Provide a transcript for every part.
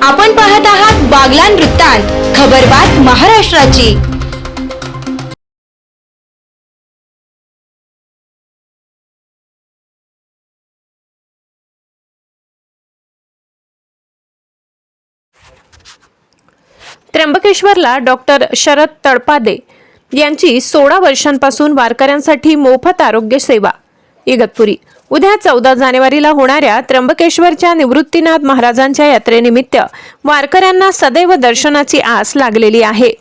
आपण पाहत आहात बागलाण वृत्तांत, खबरबात महाराष्ट्राची। त्र्यंबकेश्वरला डॉक्टर शरद तळपादे यांची 16 वर्षांपासून वारकऱ्यांसाठी मोफत आरोग्य सेवा। इगतपुरी उद्या 14 जानेवारीला होणाऱ्या त्र्यंबकेश्वरच्या निवृत्तीनाथ महाराजांच्या यात्रेनिमित्त वारकऱ्यांना सदैव दर्शनाची आस लागलेली आहे।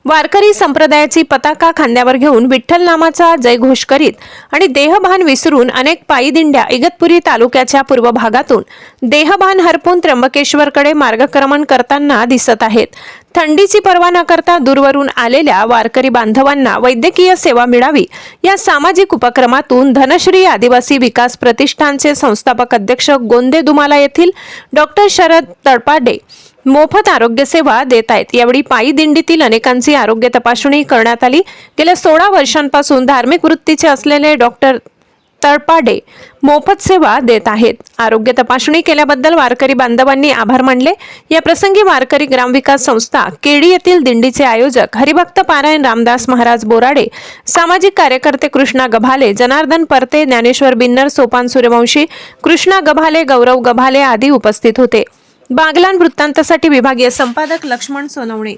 वारकरी संप्रदायाची पताका खांद्यावर घेऊन विठ्ठल नामाचा जयघोष करीत आणि देहभान विसरून अनेक पायी दिंड्या इगतपुरी तालुक्याच्या पूर्व भागातून देहभान हरपून त्र्यंबकेश्वरकडे मार्गक्रमण करताना दिसत आहेत। थंडीची पर्वा न करता दूरवरून आलेल्या वारकरी बांधवांना वैद्यकीय सेवा मिळावी या सामाजिक उपक्रमातून धनश्री आदिवासी विकास प्रतिष्ठानचे संस्थापक अध्यक्ष गोंदे दुमाला येथील डॉक्टर शरद तळपाडे मोफत आरोग्य सेवा देत आहेत। यावेळी पायी दिंडीतील अनेकांची आरोग्य तपासणी करण्यात आली। गेल्या 16 वर्षांपासून धार्मिक वृत्तीचे असलेले डॉक्टर तळपाडे मोफत सेवा देत आहेत। आरोग्य तपासणी केल्याबद्दल वारकरी बांधवांनी आभार मानले। या प्रसंगी वारकरी ग्रामविकास संस्था केडी येथील दिंडीचे आयोजक हरिभक्त पारायण रामदास महाराज बोराडे, सामाजिक कार्यकर्ते कृष्णा गभाले, जनार्दन परते, ज्ञानेश्वर बिन्नर, सोपान सूर्यवंशी, कृष्णा गभाले, गौरव गभाले आदी उपस्थित होते। बागलाण वृत्तांतासाठी विभागीय संपादक लक्ष्मण सोनवणे।